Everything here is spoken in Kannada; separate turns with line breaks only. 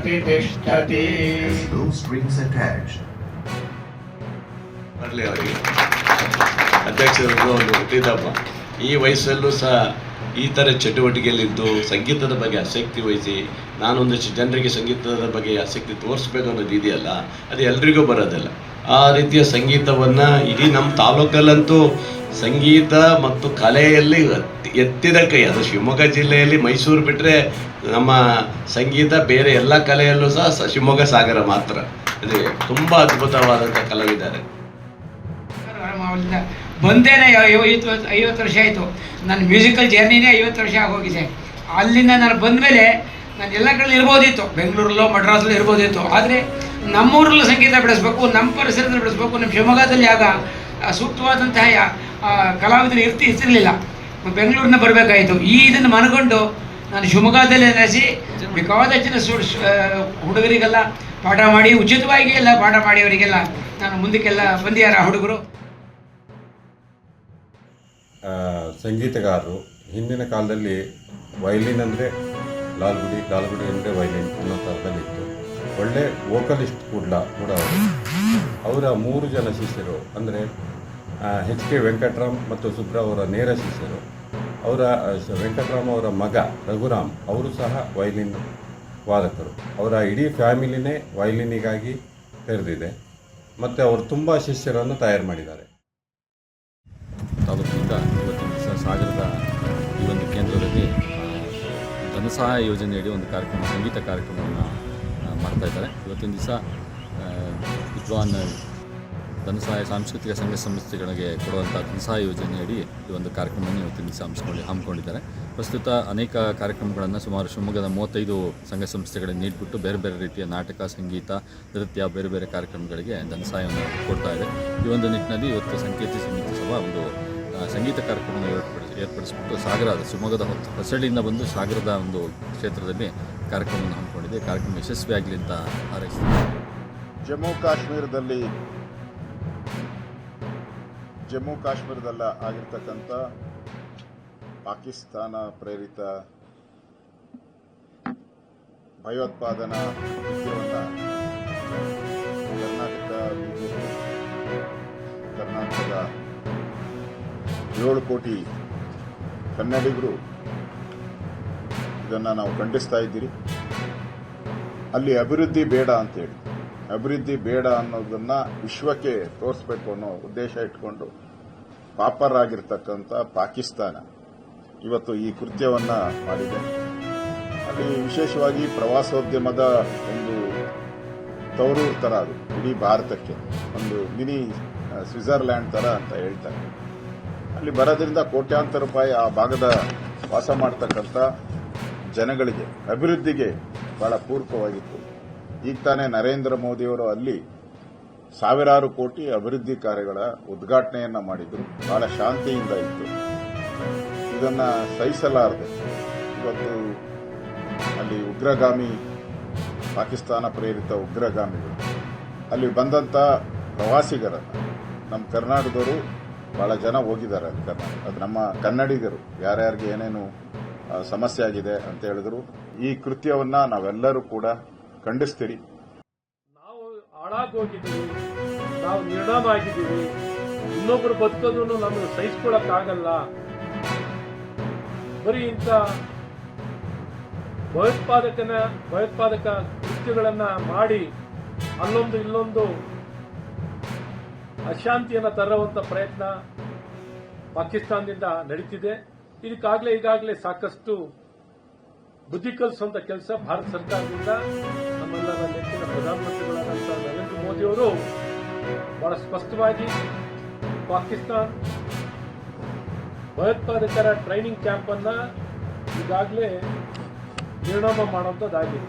प्रतिष्ठति.
No strings attached.
ಬರಲಿ ಅವರಿಗೆ ಅಧ್ಯಕ್ಷರು ಹುಟ್ಟಿದಪ್ಪ ಈ ವಯಸ್ಸಲ್ಲೂ ಸಹ ಈ ಥರ ಚಟುವಟಿಕೆಯಲ್ಲಿದ್ದು ಸಂಗೀತದ ಬಗ್ಗೆ ಆಸಕ್ತಿ ವಹಿಸಿ ನಾನೊಂದಷ್ಟು ಜನರಿಗೆ ಸಂಗೀತದ ಬಗ್ಗೆ ಆಸಕ್ತಿ ತೋರಿಸ್ಬೇಕು ಅನ್ನೋದು ಇದೆಯಲ್ಲ ಅದು ಎಲ್ರಿಗೂ ಬರೋದಿಲ್ಲ. ಆ ರೀತಿಯ ಸಂಗೀತವನ್ನು ಇಡೀ ನಮ್ಮ ತಾಲೂಕಲ್ಲಂತೂ ಸಂಗೀತ ಮತ್ತು ಕಲೆಯಲ್ಲಿ ಎತ್ತಿದ ಕೈ. ಅದು ಶಿವಮೊಗ್ಗ ಜಿಲ್ಲೆಯಲ್ಲಿ ಮೈಸೂರು ಬಿಟ್ಟರೆ ನಮ್ಮ ಸಂಗೀತ ಬೇರೆ ಎಲ್ಲ ಕಲೆಯಲ್ಲೂ ಸಹ ಶಿವಮೊಗ್ಗ ಸಾಗರ ಮಾತ್ರ. ಅದೇ ತುಂಬ ಅದ್ಭುತವಾದಂಥ ಕಲಾವಿದ್ದಾರೆ.
ಬಂದೇನೆ 50 ವರ್ಷ ಆಯಿತು. ನನ್ನ ಮ್ಯೂಸಿಕಲ್ ಜರ್ನಿನೇ 50 ವರ್ಷ ಆಗೋಗಿದೆ. ಅಲ್ಲಿಂದ ನಾನು ಬಂದಮೇಲೆ ನಾನು ಎಲ್ಲ ಕಡೆ ಇರ್ಬೋದಿತ್ತು, ಬೆಂಗಳೂರಲ್ಲೋ ಮಡ್ರಾಸಲ್ಲೋ ಇರ್ಬೋದಿತ್ತು. ಆದರೆ ನಮ್ಮೂರಲ್ಲೂ ಸಂಗೀತ ಬೆಳೆಸಬೇಕು, ನಮ್ಮ ಪರಿಸರದಲ್ಲಿ ಬೆಳೆಸಬೇಕು. ನಮ್ಮ ಶಿವಮೊಗ್ಗದಲ್ಲಿ ಆಗ ಸೂಕ್ತವಾದಂತಹ ಕಲಾವಿದರು ಇರ್ತಿರಲಿಲ್ಲ. ಬೆಂಗಳೂರಿನ ಬರಬೇಕಾಯಿತು. ಈ ಇದನ್ನು ಮನಗೊಂಡು ನಾನು ಶಿವಮೊಗ್ಗದಲ್ಲೇ ನೆಲೆಸಿ ಬೇಕಾದಷ್ಟು ಹುಡುಗರಿಗೆಲ್ಲ ಪಾಠ ಮಾಡಿ, ಉಚಿತವಾಗಿ ಎಲ್ಲ ಪಾಠ ಮಾಡಿ ಅವರಿಗೆಲ್ಲ ನಾನು ಮುಂದಕ್ಕೆಲ್ಲ ಬಂದಿದ್ದಾರೆ ಆ ಹುಡುಗರು.
ಸಂಗೀತಗಾರರು ಹಿಂದಿನ ಕಾಲದಲ್ಲಿ ವೈಲಿನ್ ಅಂದರೆ ಲಾಲ್ಗುಡಿ ಅಂದರೆ ವೈಲಿನ್ ಅನ್ನೋ ಥರದಲ್ಲಿತ್ತು. ಒಳ್ಳೆ ವೋಕಲಿಸ್ಟ್ ಕೂಡ ಅವರು. ಅವರ 3 ಜನ ಶಿಷ್ಯರು ಅಂದರೆ HK ವೆಂಕಟರಾಮ್ ಮತ್ತು ಸುಬ್ರಾವ್ ಅವರ ನೇರ ಶಿಷ್ಯರು. ಅವರ ವೆಂಕಟರಾಮ್ ಅವರ ಮಗ ರಘುರಾಮ್ ಅವರು ಸಹ ವೈಲಿನ್ ವಾದಕರು. ಅವರ ಇಡೀ ಫ್ಯಾಮಿಲಿನೇ ವೈಲಿನಿಗಾಗಿ ತೆರೆದಿದೆ ಮತ್ತು ಅವರು ತುಂಬ ಶಿಷ್ಯರನ್ನು ತಯಾರು ಮಾಡಿದ್ದಾರೆ.
ತಾಲೂಕಿನಿಂದ ಇವತ್ತಿನ ದಿವಸ ಸಾಗರದ ಈ ಒಂದು ಕೇಂದ್ರದಲ್ಲಿ ಧನಸಹಾಯ ಯೋಜನೆಯಡಿ ಒಂದು ಸಂಗೀತ ಕಾರ್ಯಕ್ರಮವನ್ನು ಮಾಡ್ತಾಯಿದ್ದಾರೆ. ಇವತ್ತಿನ ದಿವಸ ವಿದ್ವಾನ್ ಧನಸಹಾಯ ಸಾಂಸ್ಕೃತಿಕ ಸಂಘ ಸಂಸ್ಥೆಗಳಿಗೆ ಕೊಡುವಂಥ ಧನಸಹಾಯ ಯೋಜನೆಯಡಿ ಈ ಒಂದು ಕಾರ್ಯಕ್ರಮವನ್ನು ಇವತ್ತಿನ ದಿವಸ ಹಮ್ಮಿಕೊಂಡಿದ್ದಾರೆ. ಪ್ರಸ್ತುತ ಅನೇಕ ಕಾರ್ಯಕ್ರಮಗಳನ್ನು ಸುಮಾರು ಶಿವಮೊಗ್ಗದ 35 ಸಂಘ ಸಂಸ್ಥೆಗಳಿಗೆ ನೀಡಿಬಿಟ್ಟು ಬೇರೆ ಬೇರೆ ರೀತಿಯ ನಾಟಕ, ಸಂಗೀತ, ನೃತ್ಯ, ಬೇರೆ ಬೇರೆ ಕಾರ್ಯಕ್ರಮಗಳಿಗೆ ಧನಸಹಾಯವನ್ನು ಕೊಡ್ತಾ ಇದೆ. ಈ ಒಂದು ನಿಟ್ಟಿನಲ್ಲಿ ಇವತ್ತು ಸಂಕೇತಿ ಸಂಗೀತ ಸಭಾ ಒಂದು ಸಂಗೀತ ಕಾರ್ಯಕ್ರಮವನ್ನು ಏರ್ಪಡಿಸಿಬಿಟ್ಟು ಸಾಗರದ ಶಿವಮೊಗ್ಗದ ಹೊಸಳ್ಳಿಯಿಂದ ಬಂದು ಸಾಗರದ ಒಂದು ಕ್ಷೇತ್ರದಲ್ಲಿ ಕಾರ್ಯಕ್ರಮವನ್ನು ಹಮ್ಮಿಕೊಂಡಿದೆ. ಕಾರ್ಯಕ್ರಮ ಯಶಸ್ವಿಯಾಗಲಿ ಅಂತ ಹಾರೈಸ್ತೀವಿ.
ಜಮ್ಮು ಕಾಶ್ಮೀರದಲ್ಲ ಆಗಿರ್ತಕ್ಕಂಥ ಪಾಕಿಸ್ತಾನ ಪ್ರೇರಿತ ಭಯೋತ್ಪಾದನಾ ಕೃತ್ಯವನ್ನು ಕರ್ನಾಟಕದ 7 ಕೋಟಿ ಕನ್ನಡಿಗರು ಇದನ್ನು ನಾವು ಖಂಡಿಸ್ತಾ ಇದ್ದೀರಿ. ಅಲ್ಲಿ ಅಭಿವೃದ್ಧಿ ಬೇಡ ಅಂತೇಳಿ, ಅಭಿವೃದ್ಧಿ ಬೇಡ ಅನ್ನೋದನ್ನ ವಿಶ್ವಕ್ಕೆ ತೋರಿಸಬೇಕು ಅನ್ನೋ ಉದ್ದೇಶ ಇಟ್ಕೊಂಡು ಪಾಪರಾಗಿರ್ತಕ್ಕಂಥ ಪಾಕಿಸ್ತಾನ ಇವತ್ತು ಈ ಕೃತ್ಯವನ್ನ ಮಾಡಿದೆ. ಅಲ್ಲಿ ವಿಶೇಷವಾಗಿ ಪ್ರವಾಸೋದ್ಯಮದ ಒಂದು ತವರೂರು ಥರ, ಅದು ಇಡೀ ಭಾರತಕ್ಕೆ ಒಂದು ಮಿನಿ ಸ್ವಿಟ್ಜರ್ಲ್ಯಾಂಡ್ ಥರ ಅಂತ ಹೇಳ್ತಾರೆ. ಅಲ್ಲಿ ಬರೋದ್ರಿಂದ ಕೋಟ್ಯಾಂತರ ರೂಪಾಯಿ ಆ ಭಾಗದ ವಾಸ ಮಾಡ್ತಕ್ಕಂಥ ಜನಗಳಿಗೆ ಅಭಿವೃದ್ಧಿಗೆ ಬಹಳ ಪೂರಕವಾಗಿತ್ತು. ಈಗ ತಾನೇ ನರೇಂದ್ರ ಮೋದಿಯವರು ಅಲ್ಲಿ ಸಾವಿರಾರು ಕೋಟಿ ಅಭಿವೃದ್ಧಿ ಕಾರ್ಯಗಳ ಉದ್ಘಾಟನೆಯನ್ನ ಮಾಡಿದ್ರು. ಬಹಳ ಶಾಂತಿಯಿಂದ ಇತ್ತು. ಇದನ್ನ ಸಹಿಸಲಾರದೆ ಇವತ್ತು ಅಲ್ಲಿ ಉಗ್ರಗಾಮಿ, ಪಾಕಿಸ್ತಾನ ಪ್ರೇರಿತ ಉಗ್ರಗಾಮಿಗಳು ಅಲ್ಲಿ ಬಂದಂತ ಪ್ರವಾಸಿಗರನ್ನ ನಮ್ಮ ಕರ್ನಾಟಕದವರು ಬಹಳ ಜನ ಹೋಗಿದ್ದಾರೆ. ಅಲ್ಲಿ ಅದು ನಮ್ಮ ಕನ್ನಡಿಗರು ಯಾರ್ಯಾರಿಗೆ ಏನೇನು ಸಮಸ್ಯೆ ಆಗಿದೆ ಅಂತ ಹೇಳಿದ್ರು. ಈ ಕೃತ್ಯವನ್ನ ನಾವೆಲ್ಲರೂ ಕೂಡ ಖಂಡಿಸ್ತೀರಿ.
ನಾವು ಹಾಳಾಗೋಗಿದ್ದೀವಿ, ನಾವು ನಿರ್ಣಾಮ ಆಗಿದ್ದೀವಿ. ಇನ್ನೊಬ್ರು ಬದುಕೋದನ್ನು ನಮಗೆ ಸಹಿಸ್ಕೊಳಕ್ಕಾಗಲ್ಲ. ಬರೀ ಇಂಥ ಭಯೋತ್ಪಾದಕ ಕೃತ್ಯಗಳನ್ನ ಮಾಡಿ ಅಲ್ಲೊಂದು ಇಲ್ಲೊಂದು ಅಶಾಂತಿಯನ್ನು ತರುವಂತ ಪ್ರಯತ್ನ ಪಾಕಿಸ್ತಾನದಿಂದ ನಡೀತಿದೆ. ಈಗಾಗಲೇ ಸಾಕಷ್ಟು ಬುದ್ಧಿ ಕಲಿಸುವಂತ ಕೆಲಸ ಭಾರತ ಸರ್ಕಾರದಿಂದ ನಮ್ಮೆಲ್ಲರ ನೆಚ್ಚಿನ ಪ್ರಧಾನಮಂತ್ರಿಗಳಾದಂಥ ನರೇಂದ್ರ ಮೋದಿಯವರು ಬಹಳ ಸ್ಪಷ್ಟವಾಗಿ ಪಾಕಿಸ್ತಾನ್ ಭಯೋತ್ಪಾದಕರ ಟ್ರೈನಿಂಗ್ ಕ್ಯಾಂಪ್ ಅನ್ನ ಈಗಾಗಲೇ ನಿರ್ಣಾಮ ಮಾಡುವಂತದ್ದಾಗಿದೆ.